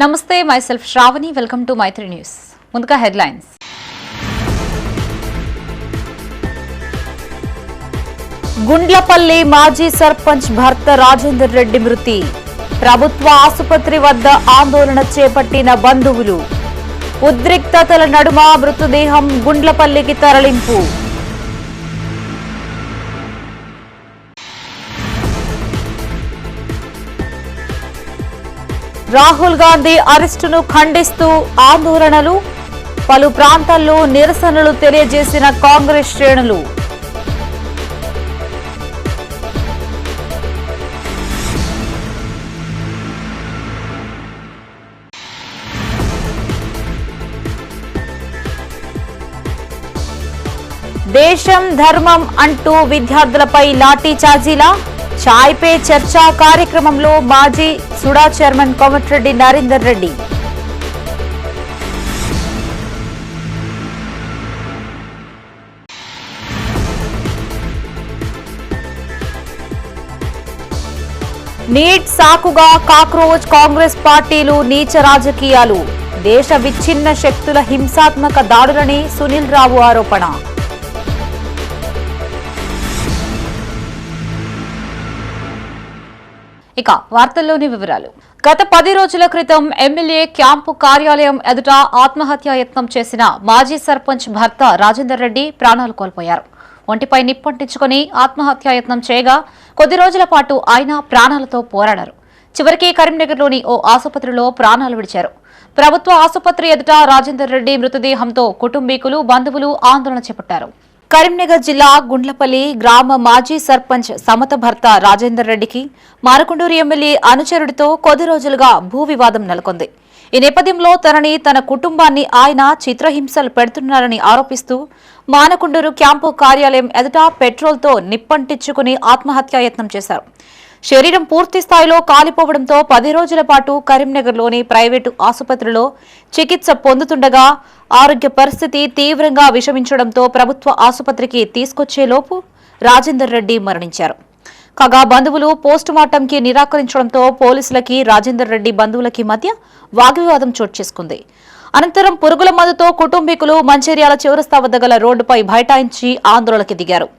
నమస్తే myself Sravani welcome to Maitri news. ముందుగా headlines. Gundlapalli మాజీ సర్పంచ్ భర్త రాజేందర్ రెడ్డి మృతి. ప్రభుత్వ ఆసుపత్రి వద్ద ఆందోళన చేపట్టిన బంధువులు. ఉద్రిక్తతల నడుమ మృతదేహం గుండ్లపల్లికి తరలింపు. రాహుల్ గాంధీ అరెస్టును ఖండిస్తూ ఆందోళనలు. పలు ప్రాంతాల్లో నిరసనలు తెలియజేసిన కాంగ్రెస్ శ్రేణులు. దేశం ధర్మం అంటూ విద్యార్థులపై లాఠీ చార్జీలా? చాయ్ పే చర్చా కార్యక్రమంలో మాజీ SUDA chairman Komatireddy Narender Reddy. NEET సాకుగా కాక్రోచ్ కాంగ్రెస్ పార్టీలు నీచ రాజకీయాలు. దేశ విచ్ఛిన్న శక్తుల హింసాత్మక దాడులని సునీల్ రావు ఆరోపణ. ఇక వార్తల్లోని వివరాలు. గత 10 రోజుల క్రితం ఎమ్మెల్యే క్యాంపు కార్యాలయం ఎదుట ఆత్మహత్యాయత్నం చేసిన మాజీ సర్పంచ్ భర్త రాజేందర్ రెడ్డి ప్రాణాలు కోల్పోయారు. ఒంటిపై నిప్పంటించుకుని ఆత్మహత్యాయత్నం చేయగా కొద్ది రోజుల పాటు ఆయన ప్రాణాలతో పోరాడారు. చివరికి కరీంనగర్లోని ఓ ఆసుపత్రిలో ప్రాణాలు విడిచారు. ప్రభుత్వ ఆసుపత్రి ఎదుట రాజేందర్ రెడ్డి మృతదేహంతో కుటుంబీకులు, బంధువులు ఆందోళన చేపట్టారు. కరీంనగర్ జిల్లా గుండ్లపల్లి గ్రామ మాజీ సర్పంచ్ సమత భర్త రాజేందర్ రెడ్డికి మారకొండూరు ఎమ్మెల్యే అనుచరుడితో కొద్ది రోజులుగా భూ వివాదం నెలకొంది. ఈ నేపథ్యంలో తన కుటుంబాన్ని ఆయన చిత్రహింసలు పెడుతున్నారని ఆరోపిస్తూ మానకొండూరు క్యాంపు కార్యాలయం ఎదుట పెట్రోల్తో నిప్పంటించుకుని ఆత్మహత్యాయత్నం చేశారు. శరీరం పూర్తి స్థాయిలో కాలిపోవడంతో 10 రోజుల పాటు కరీంనగర్లోని ప్రైవేటు ఆసుపత్రిలో చికిత్స పొందుతుండగా ఆరోగ్య పరిస్థితి తీవ్రంగా విషమించడంతో ప్రభుత్వ ఆసుపత్రికి తీసుకొచ్చేలోపు రాజేందర్ రెడ్డి మరణించారు. కాగా బంధువులు పోస్టుమార్టంకి నిరాకరించడంతో పోలీసులకి రాజేందర్ రెడ్డి బంధువులకి మధ్య వాగ్వివాదం చోటు చేసుకుంది. అనంతరం పురుగుల మందుతో కుటుంబీకులు మంచిర్యాల చౌరస్తా వద్ద గల రోడ్డుపై బైఠాయించి ఆందోళనకి దిగారు.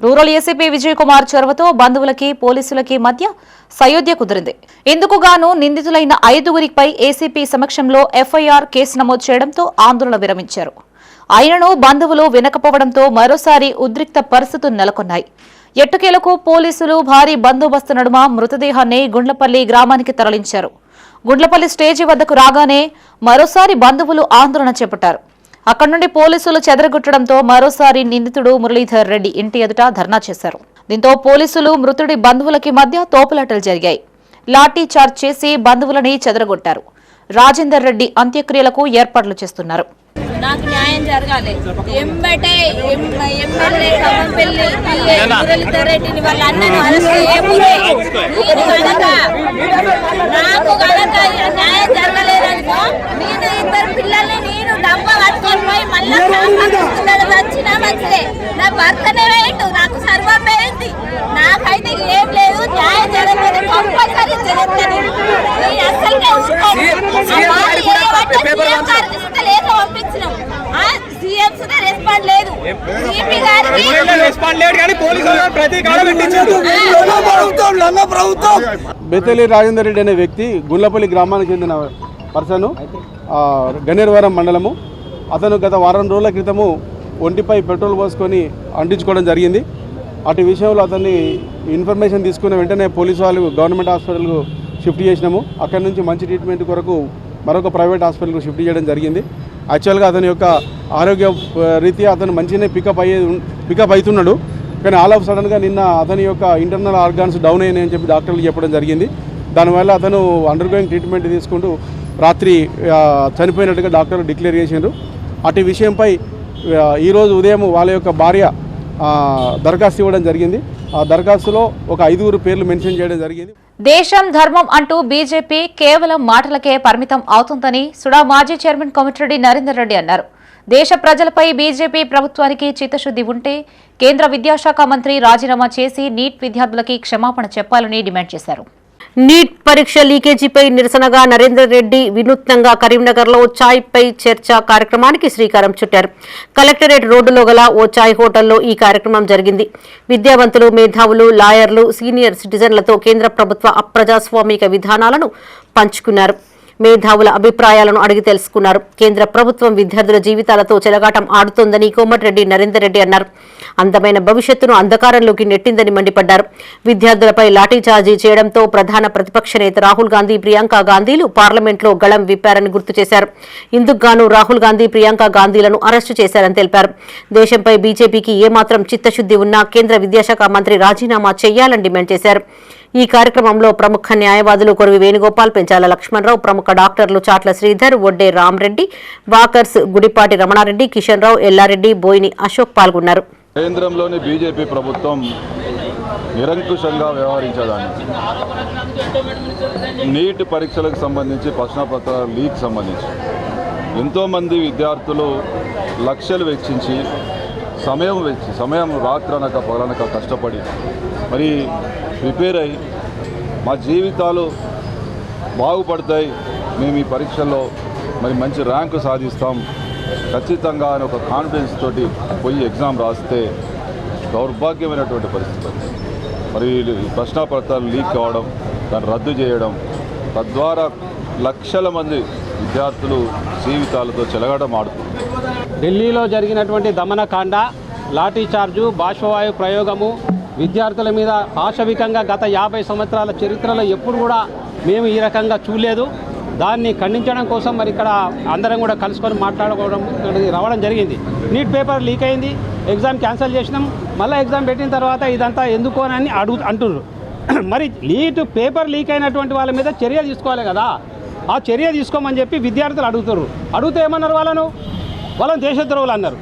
రూరల్ ఏసీపీ విజయ్ కుమార్ చొరవతో బంధువులకి పోలీసులకి మధ్య సయోధ్య కుదిరింది. ఇందుకు గాను నిందితులైన 5గురిపై ఏసీపీ సమక్షంలో ఎఫ్ఐఆర్ కేసు నమోదు చేయడంతో ఆందోళన విరమించారు. ఆయనను బంధువులు వినకపోవడంతో మరోసారి ఉద్రిక్త పరిస్థితులు నెలకొన్నాయి. ఎట్టకేలకు పోలీసులు భారీ బందోబస్తు నడుమ మృతదేహాన్ని గుండ్లపల్లి గ్రామానికి తరలించారు. గుండ్లపల్లి స్టేజీ వద్దకు రాగానే మరోసారి బంధువులు ఆందోళన చేపట్టారు. అక్కడి నుండి పోలీసులు చెదరగొట్టడంతో మరోసారి నిందితుడు మురళీధర్ రెడ్డి ఇంటి ఎదుట ధర్నా చేశారు. దీంతో పోలీసులు మృతుడి బంధువులకి మధ్య తోపులాటలు జరిగాయి. లాఠీ చార్జ్ చేసి బంధువులని చెదరగొట్టారు. రాజేందర్ రెడ్డి అంత్యక్రియలకు ఏర్పాట్లు చేస్తున్నారు. నాకు న్యాయం జరగాలి. ఎంబటే ఎమ్మెల్యే కమంపల్లి మురళీధర్ రెడ్డిని వాళ్ళ అన్నను అరెస్ట్ నాకు కనుక న్యాయం జరగలేదనుకో నేను ఇద్దరు పిల్లల్ని నేను డబ్బ పట్టుకొని పోయి మళ్ళీ వచ్చినా మంచిదే. నా భర్తనే వేయండు, నాకు సర్వం వేయండి. నాకైతే ఏం లేదు. న్యాయం జరగలేదు కంపల్సరీ జరుగుతుంది. నేను అసలుకే పంపించినాం. బేతలి రాజేందర్ రెడ్డి అనే వ్యక్తి గుండ్లపల్లి గ్రామానికి చెందిన పర్సన్, గన్నేరువరం మండలము. అతను గత వారం రోజుల క్రితము ఒంటిపై పెట్రోల్ పోసుకొని అంటించుకోవడం జరిగింది. అటు విషయంలో అతన్ని ఇన్ఫర్మేషన్ తీసుకున్న వెంటనే పోలీసు వాళ్ళు గవర్నమెంట్ హాస్పిటల్కు షిఫ్ట్ చేసినాము. అక్కడి నుంచి మంచి ట్రీట్మెంట్ కొరకు మరొక ప్రైవేట్ హాస్పిటల్కు షిఫ్ట్ చేయడం జరిగింది. యాక్చువల్గా అతని యొక్క ఆరోగ్య రీత్యా అతను మంచిగానే పికప్ అవుతున్నాడు. కానీ ఆల్ ఆఫ్ సడన్గా నిన్న అతని యొక్క ఇంటర్నల్ ఆర్గాన్స్ డౌన్ అయినాయని చెప్పి డాక్టర్లు చెప్పడం జరిగింది. దానివల్ల అతను అండర్గోయింగ్ ట్రీట్మెంట్ తీసుకుంటూ రాత్రి చనిపోయినట్టుగా డాక్టర్లు డిక్లేర్ చేశారు. అటు విషయంపై ఈరోజు ఉదయం వాళ్ళ యొక్క భార్య దరఖాస్తు ఇవ్వడం జరిగింది. ఆ దరఖాస్తులో ఒక 5గురు పేర్లు మెన్షన్ చేయడం జరిగింది. దేశం ధర్మం అంటూ బీజేపీ కేవలం మాటలకే పరిమితం అవుతుందని సుడా మాజీ చైర్మన్ కోమటిరెడ్డి నరేందర్ రెడ్డి అన్నారు. దేశ ప్రజలపై బీజేపీ ప్రభుత్వానికి చిత్తశుద్ది ఉంటే కేంద్ర విద్యాశాఖ మంత్రి రాజీనామా చేసి నీట్ విద్యార్థులకి క్షమాపణ చెప్పాలని డిమాండ్ చేశారు. నీట్ పరీక్ష లీకేజీపై నిరసనగా నరేందర్ రెడ్డి వినూత్నంగా కరీంనగర్లో చాయ్ పై చర్చ కార్యక్రమానికి శ్రీకారం చుట్టారు. కలెక్టరేట్ రోడ్డులో గల ఓ చాయ్ హోటల్లో ఈ కార్యక్రమం జరిగింది. విద్యావంతులు, మేధావులు, లాయర్లు, సీనియర్ సిటిజన్లతో కేంద్ర ప్రభుత్వ అప్రజాస్వామిక విధానాలను పంచుకున్నారు. మేధావుల అభిప్రాయాలను అడిగి తెలుసుకున్నారు. కేంద్ర ప్రభుత్వం విద్యార్థుల జీవితాలతో చెలగాటం ఆడుతోందని కోమటిరెడ్డి నరేందర్ రెడ్డి అన్నారు. అందమైన భవిష్యత్తును అంధకారంలోకి నెట్టిందని మండిపడ్డారు. విద్యార్థులపై లాఠీచార్జీ చేయడంతో ప్రధాన ప్రతిపక్ష నేత రాహుల్ గాంధీ, ప్రియాంక గాంధీలు పార్లమెంట్లో గళం విప్పారని గుర్తు చేశారు. ఇందుకుగాను రాహుల్ గాంధీ, ప్రియాంక గాంధీలను అరెస్టు చేశారని తెలిపారు. దేశంపై బీజేపీకి ఏమాత్రం చిత్తశుద్ది ఉన్నా కేంద్ర విద్యాశాఖ మంత్రి రాజీనామా చేయాలని డిమాండ్ చేశారు. ఈ కార్యక్రమంలో ప్రముఖ న్యాయవాదులు కొరవి వేణుగోపాల్, పెంచాల లక్ష్మణరావు, ప్రముఖ డాక్టర్లు చాట్ల శ్రీధర్, వడ్డే రామరెడ్డి, వాకర్స్ గుడిపాటి రమణారెడ్డి, కిషన్ రావు, ఎల్లారెడ్డి, బోయిని అశోక్ పాల్గొన్నారు. కేంద్రంలోని బీజేపీ ప్రభుత్వం నిరంకుశంగా వ్యవహరించదాన్ని నీట్ పరీక్షలకు సంబంధించి ప్రశ్నపత్రాల లీక్ సంబంధించి ఎంతోమంది విద్యార్థులు లక్షలు వెచ్చించి సమయం రాత్రనక పగలనక కష్టపడి మరి ప్రిపేర్ అయ్యి మా జీవితాలు బాగుపడతాయి, మేము ఈ పరీక్షల్లో మరి మంచి ర్యాంకు సాధిస్తాం ఖచ్చితంగా అని ఒక కాన్ఫిడెన్స్ తోటి పోయి ఎగ్జామ్ రాస్తే దౌర్భాగ్యమైనటువంటి పరిస్థితి. మరి ప్రశ్నపత్రాలు లీక్ కావడం, దాన్ని రద్దు చేయడం, తద్వారా లక్షల మంది విద్యార్థులు జీవితాలతో చెలగాటం ఆడుతుంది. ఢిల్లీలో జరిగినటువంటి దమనకాండ, లాఠీ చార్జు, బాష్పవాయు ప్రయోగము విద్యార్థుల మీద పాశవికంగా గత 50 సంవత్సరాల చరిత్రలో ఎప్పుడు కూడా మేము ఈ రకంగా చూడలేదు. దాన్ని ఖండించడం కోసం మరి ఇక్కడ అందరం కూడా కలుసుకొని మాట్లాడుకోవడం రావడం జరిగింది. నీట్ పేపర్ లీక్ అయింది, ఎగ్జామ్ క్యాన్సిల్ చేసినాం, మళ్ళీ ఎగ్జామ్ పెట్టిన తర్వాత ఇదంతా ఎందుకు అని అంటున్నారు. మరి నీట్ పేపర్ లీక్ అయినటువంటి వాళ్ళ మీద చర్య తీసుకోవాలి కదా, ఆ చర్య తీసుకోమని చెప్పి విద్యార్థులు అడుగుతారు. అడిగితే ఏమన్నారు, వాళ్ళని దేశద్రోహులు అన్నారు,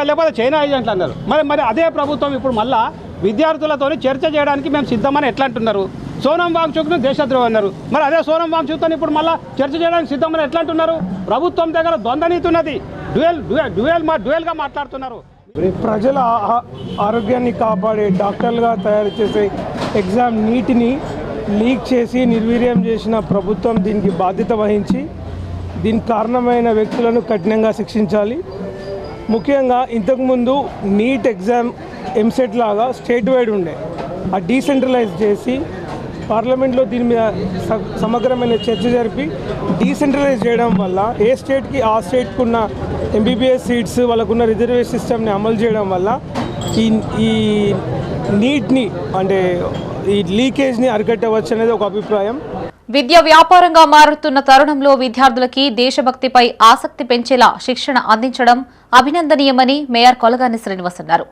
లేకపోతే చైనా ఏజెంట్లు అన్నారు. మరి అదే ప్రభుత్వం ఇప్పుడు మళ్ళా విద్యార్థులతో చర్చ చేయడానికి మేము సిద్ధమని ఎట్లా అంటున్నారు? సోనం వాంగ్చుక్ను దేశద్రోహి అన్నారు. మరి అదే సోనం వాంగ్చుక్తో ఇప్పుడు మళ్ళీ చర్చ చేయడానికి సిద్ధమని ఎట్లా అంటున్నారు? ప్రభుత్వం దగ్గర ద్వంద్వనీతి ఉన్నది, డ్యూయల్గా మాట్లాడుతున్నారు. ప్రజల ఆరోగ్యాన్ని కాపాడే డాక్టర్లుగా తయారు చేసే ఎగ్జామ్ నీటిని లీక్ చేసి నిర్వీర్యం చేసిన ప్రభుత్వం దీనికి బాధ్యత వహించి దీనికి కారణమైన వ్యక్తులను కఠినంగా శిక్షించాలి. ముఖ్యంగా ఇంతకుముందు నీట్ ఎగ్జామ్ ఎంసెట్ లాగా స్టేట్ వైడ్ ఉండే, ఆ డీసెంట్రలైజ్ చేసి పార్లమెంట్లో దీని మీద సమగ్రమైన చర్చ జరిపి డీసెంట్రలైజ్ చేయడం వల్ల ఏ స్టేట్కి ఆ స్టేట్కి ఉన్న ఎంబీబీఎస్ సీట్స్, వాళ్ళకున్న రిజర్వేషన్ సిస్టమ్ని అమలు చేయడం వల్ల ఈ నీట్ని అంటే ఈ లీకేజ్ని అరికట్టవచ్చు అనేది ఒక అభిప్రాయం. విద్య వ్యాపారంగా మారుతున్న తరుణంలో విద్యార్థులకి దేశభక్తిపై ఆసక్తి పెంచేలా శిక్షణ అందించడం అభినందనీయమని మేయర్ కొలగాని శ్రీనివాస్ అన్నారు.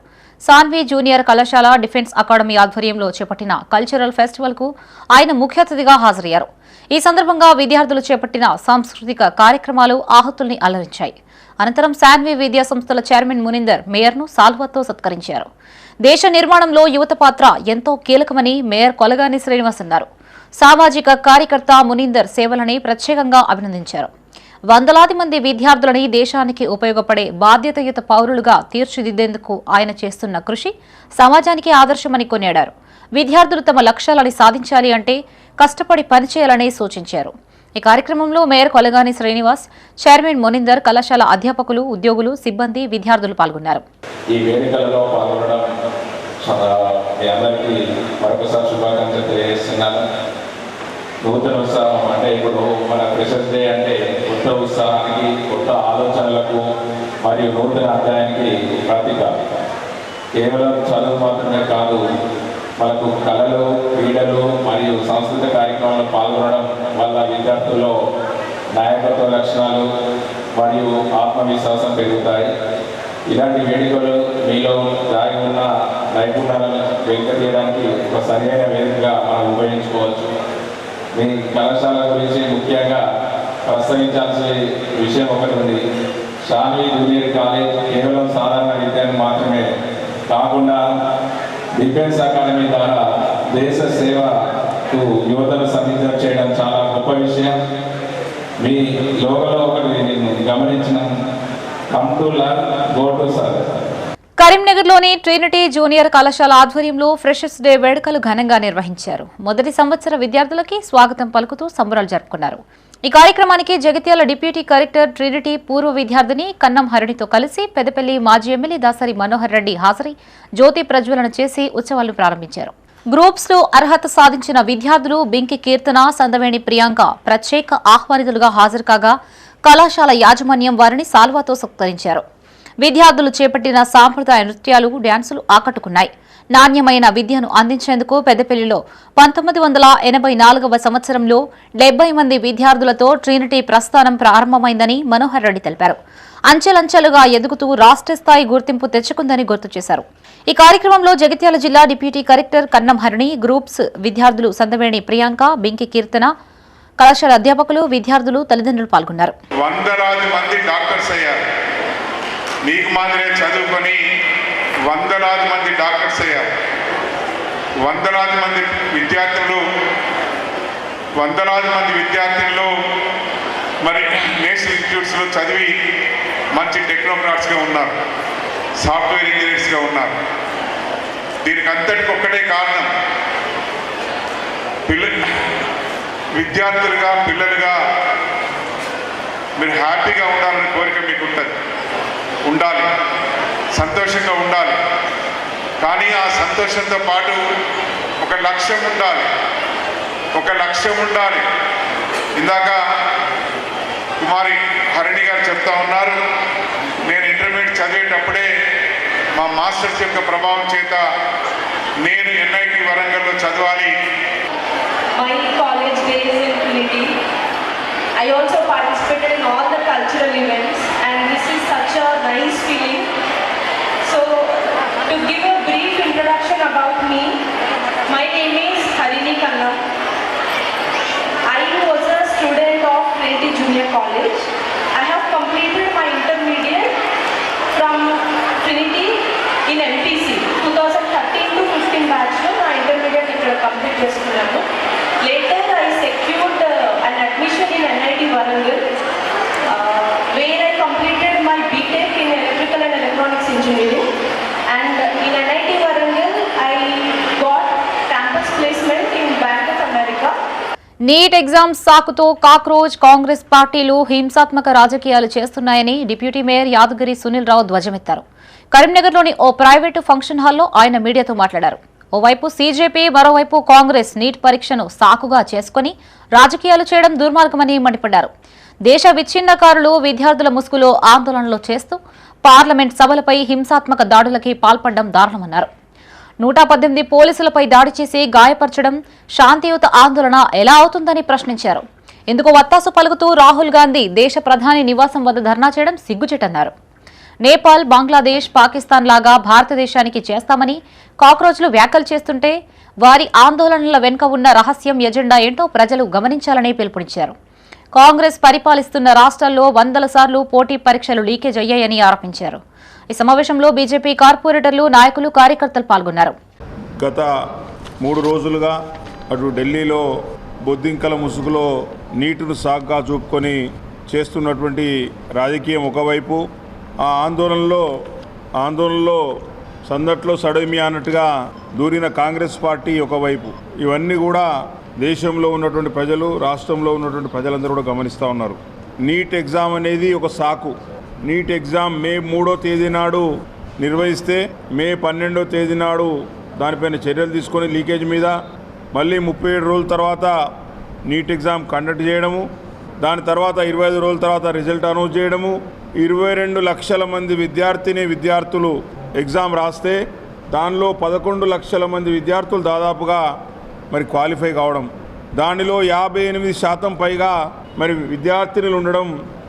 సాన్వి జూనియర్ కళాశాల డిఫెన్స్ అకాడమీ ఆధ్వర్యంలో చేపట్టిన కల్చరల్ ఫెస్టివల్ కు ఆయన ముఖ్య అతిథిగా హాజరయ్యారు. ఈ సందర్భంగా విద్యార్థులు చేపట్టిన సాంస్కృతిక కార్యక్రమాలు ఆహుతుల్ని అలరించాయి. అనంతరం సాన్వి విద్యా సంస్థల చైర్మన్ మునిందర్ మేయర్ను సాల్వాతో సత్కరించారు. దేశ నిర్మాణంలో యువత పాత్ర ఎంతో కీలకమని మేయర్ కొలగాని శ్రీనివాస్ అన్నారు. సామాజిక కార్యకర్త మునిందర్ సేవలని ప్రత్యేకంగా అభినందించారు. వందలాది మంది విద్యార్థులని దేశానికి ఉపయోగపడే బాధ్యతాయుత పౌరులుగా తీర్చిదిద్దేందుకు ఆయన చేస్తున్న కృషి సమాజానికి ఆదర్శమని కొనియాడారు. విద్యార్థులు తమ లక్ష్యాలని సాధించాలి అంటే కష్టపడి పనిచేయాలని సూచించారు. ఈ కార్యక్రమంలో మేయర్ కొలగాని శ్రీనివాస్, చైర్మన్ మునిందర్, కళాశాల అధ్యాపకులు, ఉద్యోగులు, సిబ్బంది, విద్యార్థులు పాల్గొన్నారు. ఈ వేదికలలో పాల్గొనడం అందరికీ మరొకసారి శుభాకాంక్షలు తెలియజేస్తున్నాను. నూతన ఉత్సాహం అంటే ఇప్పుడు మన ఫ్రెషర్స్ డే అంటే కొత్త ఉత్సాహానికి, కొత్త ఆలోచనలకు మరియు నూతన అధ్యాయానికి ప్రతీక. కేవలం చదువు మాత్రమే కాదు, మనకు కళలు, క్రీడలు మరియు సాంస్కృతిక కార్యక్రమాల్లో పాల్గొనడం వల్ల విద్యార్థుల్లో నాయకత్వ లక్షణాలు మరియు ఆత్మవిశ్వాసం పెరుగుతాయి. ఇలాంటి వేడుకలు మీలో దాగి ఉన్న నైపుణ్యాలను వెలికితీయడానికి ఒక సరైన వేదికగా మనం ఉపయోగించుకోవచ్చు. మీ కళాశాల గురించి ముఖ్యంగా ప్రస్తావించాల్సిన విషయం ఒకటి ఉంది. సాన్వి జూనియర్ కాలేజ్ కేవలం సాధారణ విద్యను మాత్రమే కాకుండా డిఫెన్స్ అకాడమీ ద్వారా దేశ సేవకు యువతను సన్నిధం చేయడం చాలా గొప్ప విషయం. మీ లోగలో ఒకటి నేను గమనించిన come to learn, go to serve. కరీంనగర్లోని ట్రినిటీ జూనియర్ కళాశాల ఆధ్వర్యంలో ఫ్రెషర్స్ డే వేడుకలు ఘనంగా నిర్వహించారు. మొదటి సంవత్సర విద్యార్థులకి స్వాగతం పలుకుతూ సంబరాలు జరుపుకున్నారు. ఈ కార్యక్రమానికి జగిత్యాల డిప్యూటీ కలెక్టర్ ట్రినిటీ పూర్వ విద్యార్థిని కన్నం హరిణితో కలిసి పెద్దపల్లి మాజీ ఎమ్మెల్యే దాసరి మనోహర్ రెడ్డి హాజరై జ్యోతి ప్రజ్వలన చేసి ఉత్సవాలను ప్రారంభించారు. గ్రూప్స్ లో అర్హత సాధించిన విద్యార్థులు బింకి కీర్తన, సందవేణి ప్రియాంక ప్రత్యేక ఆహ్వానితులుగా హాజరు కాగా కళాశాల యాజమాన్యం వారిని సాల్వాతో సత్కరించారు. విద్యార్థులు చేపట్టిన సాంప్రదాయ నృత్యాలు, డ్యాన్సులు ఆకట్టుకున్నాయి. నాణ్యమైన విద్యను అందించేందుకు పెద్దపల్లిలో 1984వ సంవత్సరంలో 70 మంది విద్యార్థులతో ట్రినిటీ ప్రస్థానం ప్రారంభమైందని మనోహర్ రెడ్డి తెలిపారు. అంచెలంచెలుగా ఎదుగుతూ రాష్ట్ర స్థాయి గుర్తింపు తెచ్చుకుందని గుర్తు చేశారు. ఈ కార్యక్రమంలో జగిత్యాల జిల్లా డిప్యూటీ కలెక్టర్ కన్నం హరిణి, గ్రూప్స్ విద్యార్థులు సందవేణి ప్రియాంక, బింకి కీర్తన, కళాశాల అధ్యాపకులు, విద్యార్థులు, తల్లిదండ్రులు పాల్గొన్నారు. వందలాది మంది డాక్టర్స్ అయ్యారు. మీకు మాదిరే చదువుకొని వందలాది మంది డాక్టర్స్ అయ్యారు. వందలాది మంది విద్యార్థులు మరి నేషనల్ ఇన్స్టిట్యూట్స్లో చదివి మంచి టెక్నోక్రాట్స్గా ఉన్నారు, సాఫ్ట్వేర్ ఇంజనీర్స్గా ఉన్నారు. దీనికి అంతటికి ఒక్కటే కారణం, విద్యార్థులుగా, పిల్లలుగా మీరు హ్యాపీగా ఉండాలని కోరిక మీకు ఉండాలి, సంతోషంగా ఉండాలి. కానీ ఆ సంతోషంతో పాటు ఒక లక్ష్యం ఉండాలి. ఇందాక కుమారి హరిణి గారు చెప్తా ఉన్నారు, నేను ఇంటర్మీడియట్ చదివేటప్పుడే మా మాస్టర్స్ యొక్క ప్రభావం చేత నేను NIT వరంగల్లో చదవాలి. My college days in Trinity, I also participated in all the cultural events, and this is such a nice feeling. So, to give a brief introduction about me, my name is Harini Kannam. I was a student of Trinity Junior College. I have completed my intermediate from Trinity in MPC 2013 to 15 batch lo na intermediate ikkada complete chestunnaru. Later I secured an admission in NIT Warangal, where I completed my BTech in electrical and electronics engineering, and in NIT Warangal I got campus placement in Bank of America. NEET exam సాకుతో cockroach Congress పార్టీలు హింసాత్మక రాజకీయాలు చేస్తున్నాయని deputy mayor Yadagiri Sunil Rao ధ్వజమెత్తారు. కరీంనగర్లోని ఓ private function హాల్లో ఆయన మీడియాతో మాట్లాడారు. ఓవైపు సీజేపీ, మరోవైపు కాంగ్రెస్ నీట్ పరీక్షను సాకుగా చేసుకుని రాజకీయాలు చేయడం దుర్మార్గమని మండిపడ్డారు. దేశ విచ్ఛిన్నకారులు విద్యార్థుల ముసుగులో ఆందోళనలు చేస్తూ పార్లమెంట్ సభలపై హింసాత్మక దాడులకి పాల్పడడం దారుణమన్నారు. 118 పోలీసులపై దాడి చేసి గాయపరచడం శాంతియుత ఆందోళన ఎలా అవుతుందని ప్రశ్నించారు. ఇందుకు వత్తాసు పలుకుతూ రాహుల్ గాంధీ దేశ ప్రధాని నివాసం వద్ద ధర్నా చేయడం సిగ్గుచేటన్నారు. నేపాల్, బంగ్లాదేశ్, పాకిస్తాన్ లాగా భారతదేశానికి చేస్తామని కాక్రోచ్లు వ్యాఖ్యలు చేస్తుంటే వారి ఆందోళనల వెనుక ఉన్న రహస్యం, ఎజెండా ఏంటో ప్రజలు గమనించాలని పిలుపునిచ్చారు. కాంగ్రెస్ పరిపాలిస్తున్న రాష్ట్రాల్లో 100 సార్లు పోటీ పరీక్షలు లీకేజ్ అయ్యాయని ఆరోపించారు. ఈ సమావేశంలో బీజేపీ కార్పొరేటర్లు, నాయకులు, కార్యకర్తలు పాల్గొన్నారు. గత 3 రోజులుగా అటు ఢిల్లీలో బొద్దింకల ముసుగులో నీటిని సాగ్గా చూపుకొని చేస్తున్నటువంటి రాజకీయం ఒకవైపు, ఆ ఆందోళనలో సందట్లో సడమి అన్నట్టుగా దూరిన కాంగ్రెస్ పార్టీ ఒకవైపు, ఇవన్నీ కూడా దేశంలో ఉన్నటువంటి ప్రజలు, రాష్ట్రంలో ఉన్నటువంటి ప్రజలందరూ కూడా గమనిస్తూ ఉన్నారు. నీట్ ఎగ్జామ్ అనేది ఒక సాకు. నీట్ ఎగ్జామ్ మే 3వ తేదీ నాడు నిర్వహిస్తే మే 12వ తేదీ నాడు దానిపైన చర్యలు తీసుకొని లీకేజ్ మీద మళ్ళీ 37 రోజుల తర్వాత నీట్ ఎగ్జామ్ కండక్ట్ చేయడము, దాని తర్వాత 25 రోజుల తర్వాత రిజల్ట్ అనౌన్స్ చేయడము, 22 లక్షల మంది విద్యార్థులు ఎగ్జామ్ రాస్తే దానిలో 11 లక్షల మంది విద్యార్థులు దాదాపుగా మరి క్వాలిఫై కావడం, దానిలో 58% పైగా మరి విద్యార్థినులు ఉండడం,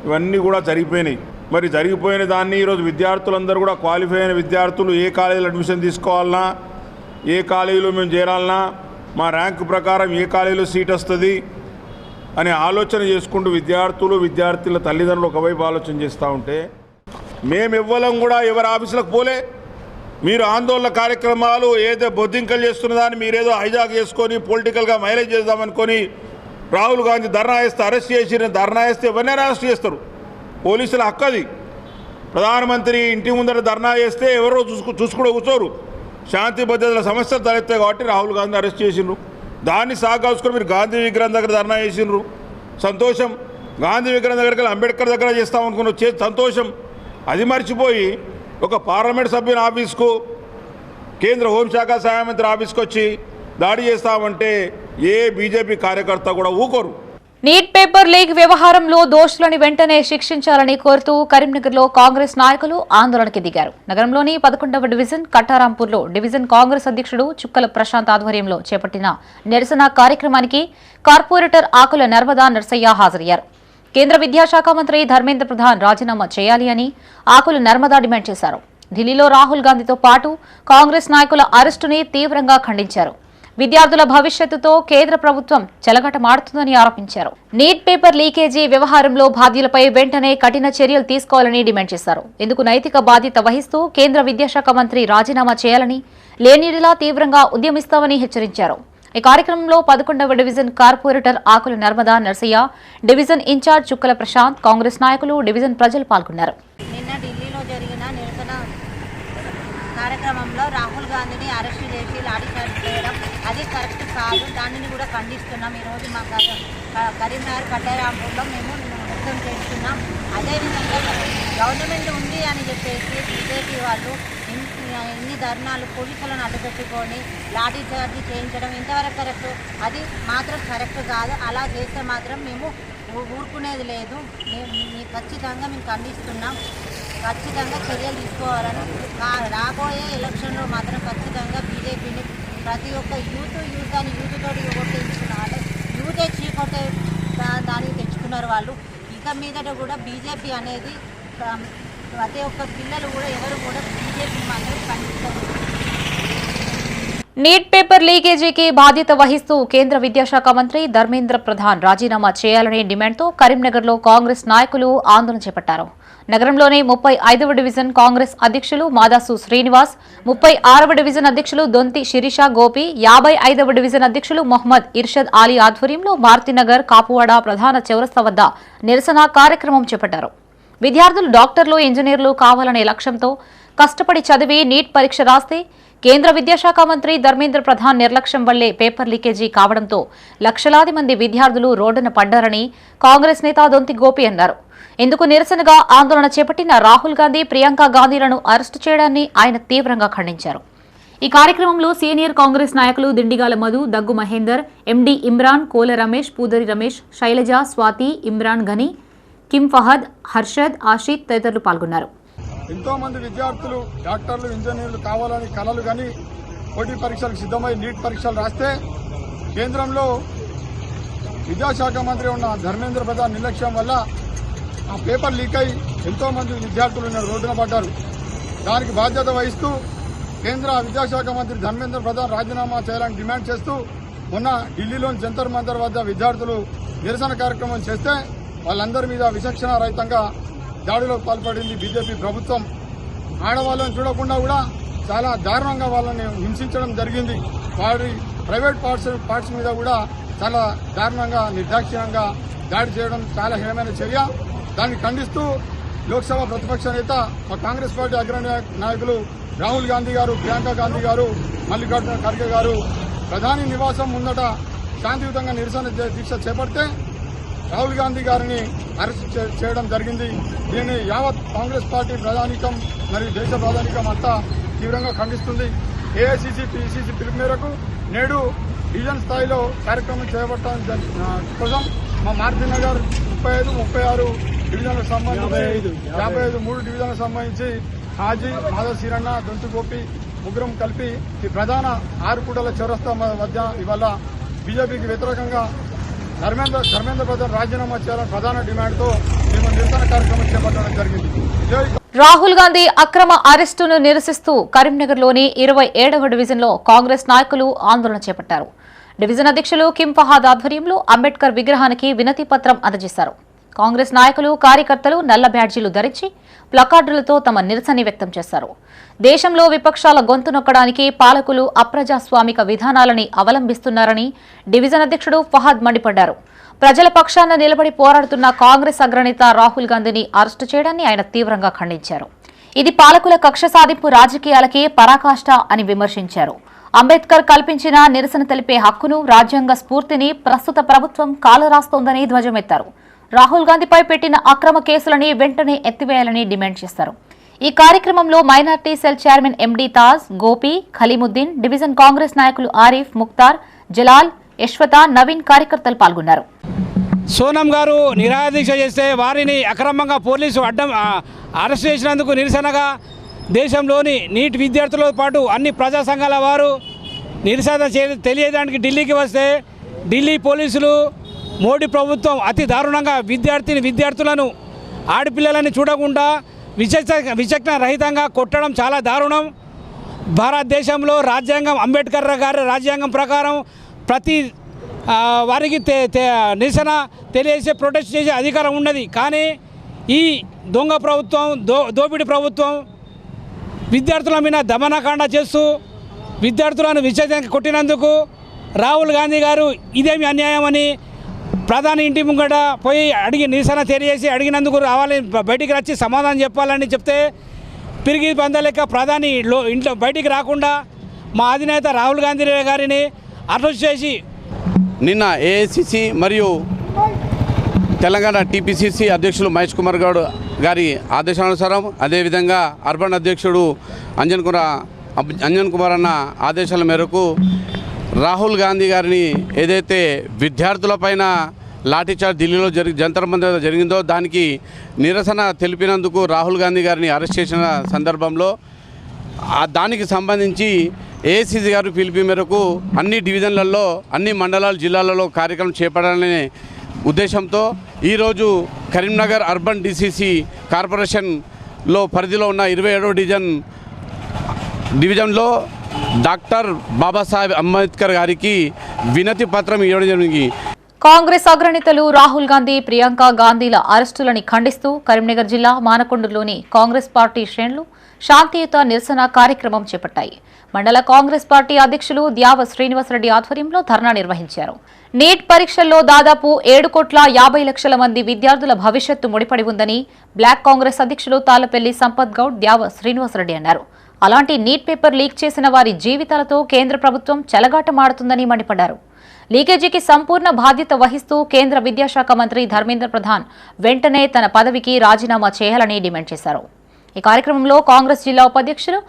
ఇవన్నీ కూడా జరిగిపోయినాయి. మరి జరిగిపోయిన దాన్ని ఈరోజు విద్యార్థులందరూ కూడా క్వాలిఫై అయిన విద్యార్థులు ఏ కాలేజీలో అడ్మిషన్ తీసుకోవాలన్నా, ఏ కాలేజీలో మేము చేరాలన్నా, మా ర్యాంకు ప్రకారం ఏ కాలేజీలో సీట్ వస్తుంది అనే ఆలోచన చేసుకుంటూ విద్యార్థుల తల్లిదండ్రులు ఒకవైపు ఆలోచన చేస్తూ ఉంటే, మేము ఇవ్వలం కూడా ఎవరి ఆఫీసులకు పోలే. మీరు ఆందోళన కార్యక్రమాలు ఏదో బొద్దింకలు చేస్తున్నదాన్ని మీరేదో హైజాక్ చేసుకొని పొలిటికల్గా మైలేజ్ చేద్దామనుకొని రాహుల్ గాంధీ ధర్నా వేస్తే అరెస్ట్ చేసి, ధర్నా వేస్తే ఎవరినైనా అరెస్ట్ చేస్తారు. పోలీసుల హక్కు అది. ప్రధానమంత్రి ఇంటి ముందర ధర్నా చేస్తే ఎవరో చూసుకుంటూ కూర్చోరు. శాంతి భద్రతల సమస్యలు తలెత్తాయి కాబట్టి రాహుల్ గాంధీ అరెస్ట్ చేసిండ్రు. దాన్ని సాగాల్చుకొని మీరు గాంధీ విగ్రహం దగ్గర ధర్నా చేసిండ్రు, సంతోషం. గాంధీ విగ్రహం దగ్గరికి అంబేద్కర్ దగ్గర చేస్తామనుకున్న సంతోషం. అది మర్చిపోయి ఒక పార్లమెంట్ సభ్యుని ఆఫీస్కు, కేంద్ర హోంశాఖ సహాయ మంత్రి ఆఫీస్కి వచ్చి దాడి చేస్తామంటే ఏ బీజేపీ కార్యకర్త కూడా ఊకోరు. నీట్ పేపర్ లీక్ వ్యవహారంలో దోషులను వెంటనే శిక్షించాలని కోరుతూ కరీంనగర్లో కాంగ్రెస్ నాయకులు ఆందోళనకి దిగారు. నగరంలోని 11వ డివిజన్ కట్టారాంపూర్లో డివిజన్ కాంగ్రెస్ అధ్యక్షుడు చుక్కల ప్రశాంత్ ఆధ్వర్యంలో చేపట్టిన నిరసన కార్యక్రమానికి కార్పొరేటర్ ఆకుల నర్మదా నర్సయ్య హాజరయ్యారు. కేంద్ర విద్యాశాఖ మంత్రి ధర్మేంద్ర ప్రధాన్ రాజీనామా చేయాలి అని ఆకుల నర్మదా డిమాండ్ చేశారు. ఢిల్లీలో రాహుల్ గాంధీతో పాటు కాంగ్రెస్ నాయకుల అరెస్టుని తీవ్రంగా ఖండించారు. విద్యార్థుల భవిష్యత్తుతో కేంద్ర ప్రభుత్వం చెలగటమాడుతుందని ఆరోపించారు. నీట్ పేపర్ లీకేజీ వ్యవహారంలో బాధ్యులపై వెంటనే కఠిన చర్యలు తీసుకోవాలని డిమాండ్ చేశారు. ఇందుకు నైతిక బాధ్యత వహిస్తూ కేంద్ర విద్యాశాఖ మంత్రి రాజీనామా చేయాలని, లేనిలా తీవ్రంగా ఉద్యమిస్తామని హెచ్చరించారు. ఈ కార్యక్రమంలో 11వ డివిజన్ కార్పొరేటర్ ఆకుల నర్మదా నర్సయ్య, డివిజన్ ఇన్ఛార్జ్ చుక్కల ప్రశాంత్, కాంగ్రెస్ నాయకులు, డివిజన్ ప్రజలు పాల్గొన్నారు. నిన్న ఢిల్లీలో జరిగిన నిరసన కార్యక్రమంలో రాహుల్ గాంధీని అరెస్ట్ చేసి లాఠీచార్జ్ చేయడం అది కరెక్ట్ కాదు. దానిని కూడా ఖండిస్తున్నాం. ఈరోజు మా కరీంనగర్ కట్టారాంపూర్లో మేము వ్యక్తం చేస్తున్నాం. అదేవిధంగా గవర్నమెంట్ ఉంది అని చెప్పేసి బీజేపీ వాళ్ళు ఇన్ని ధర్నాలు పోలీసులను అడ్డుపెట్టుకొని లాఠీచార్జ్ చేయించడం ఇంతవరకు కరెక్ట్, అది మాత్రం కరెక్ట్ కాదు. అలా చేస్తే మాత్రం మేము ఊరుకునేది లేదు. ఖచ్చితంగా మేము ఖండిస్తున్నాం. ఖచ్చితంగా చర్యలు తీసుకోవాలని, రాబోయే ఎలక్షన్లో మాత్రం ఖచ్చితంగా బీజేపీని ప్రతి ఒక్క యూత్ అని యూత్తోటి ఓటేస్తున్నారు. యూతే చీకొట్టే దానికి తెచ్చుకున్నారు వాళ్ళు. ఇక మీదట కూడా బీజేపీ అనేది ప్రతి ఒక్క పిల్లలు కూడా ఎవరు కూడా బీజేపీ మాత్రం ఖండిస్తారు. నీట్ పేపర్ లీకేజీకి బాధ్యత వహిస్తూ కేంద్ర విద్యాశాఖ మంత్రి ధర్మేంద్ర ప్రధాన్ రాజీనామా చేయాలనే డిమాండ్తో కరీంనగర్లో కాంగ్రెస్ నాయకులు ఆందోళన చేపట్టారు. నగరంలోని 35వ డివిజన్ కాంగ్రెస్ అధ్యక్షులు మాదాసు శ్రీనివాస్, 36వ డివిజన్ అధ్యక్షులు దొంతి శిరీష గోపి, 55వ డివిజన్ అధ్యక్షులు మొహమ్మద్ ఇర్షద్ అలీ ఆధ్వర్యంలో మారుతినగర్, కాపువాడ ప్రధాన చౌరస్తా వద్ద నిరసన కార్యక్రమం చేపట్టారు. విద్యార్థులు డాక్టర్లు, ఇంజనీర్లు కావాలనే లక్ష్యంతో కష్టపడి చదివి నీట్ పరీక్ష రాస్తే కేంద్ర విద్యాశాఖ మంత్రి ధర్మేంద్ర ప్రధాన్ నిర్లక్ష్యం వల్లే పేపర్ లీకేజీ కావడంతో లక్షలాది మంది విద్యార్థులు రోడ్డున పడ్డారని కాంగ్రెస్ నేత దొంతి గోపి అన్నారు. ఇందుకు నిరసనగా ఆందోళన చేపట్టిన రాహుల్ గాంధీ, ప్రియాంక గాంధీలను అరెస్టు చేయడాన్ని ఆయన తీవ్రంగా ఖండించారు. ఈ కార్యక్రమంలో సీనియర్ కాంగ్రెస్ నాయకులు దిండిగాల మధు, దగ్గు మహేందర్, ఎండి ఇమ్రాన్, కోల రమేష్, పూదరి రమేష్, శైలజ, స్వాతి, ఇమ్రాన్ గని, కిమ్ ఫహద్, హర్షద్, ఆషిత్ తదితరులు పాల్గొన్నారు. ఎంతోమంది విద్యార్థులు డాక్టర్లు, ఇంజనీర్లు కావాలని కలలు కానీ పోటీ పరీక్షలకు సిద్ధమై నీట్ పరీక్షలు రాస్తే కేంద్రంలో విద్యాశాఖ మంత్రి ఉన్న ధర్మేంద్ర ప్రధాన్ నిర్లక్ష్యం వల్ల ఆ పేపర్ లీక్ అయి ఎంతోమంది విద్యార్థులు రోడ్డున పడ్డారు. దానికి బాధ్యత వహిస్తూ కేంద్ర విద్యాశాఖ మంత్రి ధర్మేంద్ర ప్రధాన్ రాజీనామా చేయాలని డిమాండ్ చేస్తూ మొన్న ఢిల్లీలోని జంతర్ మంతర్ వద్ద విద్యార్థులు నిరసన కార్యక్రమం చేస్తే వాళ్ళందరి మీద విచక్షణ రహితంగా దాడిలోకి పాల్పడింది బీజేపీ ప్రభుత్వం. ఆడవాళ్ళని చూడకుండా కూడా చాలా దారుణంగా వాళ్ళని హింసించడం జరిగింది. వారి ప్రైవేట్ పార్ట్స్ మీద కూడా చాలా దారుణంగా, నిర్దాక్షిణ్యంగా దాడి చేయడం చాలా హేయమైన చర్య. దాన్ని ఖండిస్తూ లోక్సభ ప్రతిపక్ష నేత మా కాంగ్రెస్ పార్టీ అగ్రణీ నాయకులు రాహుల్ గాంధీ గారు, ప్రియాంక గాంధీ గారు, మల్లికార్జున ఖర్గే గారు ప్రధాని నివాసం ముందట శాంతియుతంగా నిరసన దీక్ష చేపడితే రాహుల్ గాంధీ గారిని అరెస్ట్ చేయడం జరిగింది. దీన్ని యావత్ కాంగ్రెస్ పార్టీ ప్రధానికం మరియు దేశ ప్రధానికం అంతా తీవ్రంగా ఖండిస్తుంది. ఏఐసిసి, పిసిసి పిలుపు మేరకు నేడు డివిజన్ స్థాయిలో కార్యక్రమం చేపట్టడం కోసం మా మారుతినగర్ 35, 36 డివిజన్లకు సంబంధించి 55 3 డివిజన్లకు సంబంధించి హాజీ, మాధవ్ సీరన్న, దొంతు గోపి ముగ్గురం కలిపి ఈ ప్రధాన 6 కూడల చౌరస్తా వద్ద ఇవాళ బీజేపీకి వ్యతిరేకంగా ధర్మేంద్ర ప్రధాన్ రాజీనామా చేయాలని ప్రధాన డిమాండ్తో మేము నిరసన కార్యక్రమం చేపట్టడం జరిగింది. రాహుల్ గాంధీ అక్రమ అరెస్టును నిరసిస్తూ కరీంనగర్లోని 27వ డివిజన్లో కాంగ్రెస్ నాయకులు ఆందోళన చేపట్టారు. డివిజన్ అధ్యక్షులు కిమ్ ఫహాద్ ఆధ్వర్యంలో అంబేద్కర్ విగ్రహానికి వినతి పత్రం అందజేశారు. కాంగ్రెస్ నాయకులు, కార్యకర్తలు నల్ల బ్యాడ్జీలు ధరించి ప్లకార్డులతో తమ నిరసన వ్యక్తం చేశారు. దేశంలో విపక్షాల గొంతు నొక్కడానికి పాలకులు అప్రజాస్వామిక విధానాలని అవలంబిస్తున్నారని డివిజన్ అధ్యక్షుడు ఫహాద్ మండిపడ్డారు. ప్రజల పక్షాన నిలబడి పోరాడుతున్న కాంగ్రెస్ అగ్రనేత రాహుల్ గాంధీని అరెస్టు చేయడాన్ని ఆయన తీవ్రంగా ఖండించారు. ఇది పాలకుల కక్ష సాధింపు రాజకీయాలకే పరాకాష్ట అని విమర్శించారు. అంబేద్కర్ కల్పించిన నిరసన తెలిపే హక్కును, రాజ్యాంగ స్ఫూర్తిని ప్రస్తుత ప్రభుత్వం కాలరాస్తోందని ధ్వజమెత్తారు. రాహుల్ గాంధీపై పెట్టిన అక్రమ కేసులని వెంటనే ఎత్తివేయాలని డిమాండ్ చేశారు. ఈ కార్యక్రమంలో minority cell chairman MD Taj, Gopi, Khaleemuddin, division Congress నాయకులు ఆరిఫ్, ముక్తార్, జలాల్, యశ్వత, నవీన్ కార్యకర్తలు పాల్గొన్నారు. సోనం గారు నిరాదీక్ష చేస్తే వారిని అక్రమంగా పోలీసు అరెస్ట్ చేసినందుకు నిరసనగా దేశంలోని నీట్ విద్యార్థులతో పాటు అన్ని ప్రజా సంఘాల వారు నిరసన తెలియడానికి ఢిల్లీకి వస్తే ఢిల్లీ పోలీసులు మోడీ ప్రభుత్వం అతి దారుణంగా విద్యార్థులను ఆడపిల్లలని చూడకుండా విచక్షణ రహితంగా కొట్టడం చాలా దారుణం. భారతదేశంలో రాజ్యాంగం, అంబేద్కర్ గారి రాజ్యాంగం ప్రకారం ప్రతి వారికి నిరసన తెలియజేసే, ప్రొటెస్ట్ చేసే అధికారం ఉన్నది. కానీ ఈ దొంగ ప్రభుత్వం, దోపిడీ ప్రభుత్వం విద్యార్థుల మీద దమనకాండ చేస్తూ విద్యార్థులను విచ్ఛేదన కొట్టినందుకు రాహుల్ గాంధీ గారు ఇదేమి అన్యాయమని ప్రధాని ఇంటి ముంగట పోయి నిరసన తెలియజేసి అడిగినందుకు రావాలని, బయటికి వచ్చి సమాధానం చెప్పాలని చెప్తే పిరిగి బందలేక ప్రధాని ఇంట్లో బయటికి రాకుండా మా అధినేత రాహుల్ గాంధీ గారిని అరెస్ట్ చేసి నిన్న ఏఐసిసి మరియు తెలంగాణ టీపీసీసీ అధ్యక్షులు మహేష్ కుమార్ గౌడ్ గారి ఆదేశానుసారం, అదేవిధంగా అర్బన్ అధ్యక్షుడు అంజన్ కుమార్ అన్న ఆదేశాల మేరకు రాహుల్ గాంధీ గారిని ఏదైతే విద్యార్థులపైన లాఠీచార్జ్ ఢిల్లీలో జంతర్ మంతర్ జరిగిందో దానికి నిరసన తెలిపినందుకు రాహుల్ గాంధీ గారిని అరెస్ట్ చేసిన సందర్భంలో దానికి సంబంధించి ఏఐసిసి గారు పిలుపు మేరకు అన్ని డివిజన్లలో, అన్ని మండలాలు, జిల్లాలలో కార్యక్రమం చేపట్టాలనే ఉద్దేశంతో ఈరోజు కరీంనగర్ అర్బన్ డిసిసి కార్పొరేషన్లో పరిధిలో ఉన్న 27వ డివిజన్లో డాక్టర్ బాబాసాహెబ్ అంబేద్కర్ గారికి వినతి పత్రం ఇవ్వడం జరిగింది. కాంగ్రెస్ అగ్రనేతలు రాహుల్ గాంధీ, ప్రియాంక గాంధీల అరెస్టులని ఖండిస్తూ కరీంనగర్ జిల్లా మానకొండూరులోని కాంగ్రెస్ పార్టీ శ్రేణులు శాంతియుత నిరసన కార్యక్రమం చేపట్టాయి. మండల కాంగ్రెస్ పార్టీ అధ్యక్షులు ద్యావ శ్రీనివాసరెడ్డి ఆధ్వర్యంలో ధర్నా నిర్వహించారు. నీట్ పరీక్షల్లో దాదాపు 7,50,00,000 మంది విద్యార్థుల భవిష్యత్తు ముడిపడి ఉందని బ్లాక్ కాంగ్రెస్ అధ్యక్షులు తాళ్లపల్లి సంపత్ గౌడ్, ద్యావ శ్రీనివాసరెడ్డి అన్నారు. అలాంటి నీట్ పేపర్ లీక్ చేసిన వారి జీవితాలతో కేంద్ర ప్రభుత్వం చెలగాటమాడుతుందని మండిపడ్డారు. లీకేజీకి సంపూర్ణ బాధ్యత వహిస్తూ కేంద్ర విద్యాశాఖ మంత్రి ధర్మేంద్ర ప్రధాన్ వెంటనే తన పదవికి రాజీనామా చేయాలని డిమాండ్ చేశారు. ఈ కార్యక్రమంలో కాంగ్రెస్ జిల్లా ఉపాధ్యక్షులు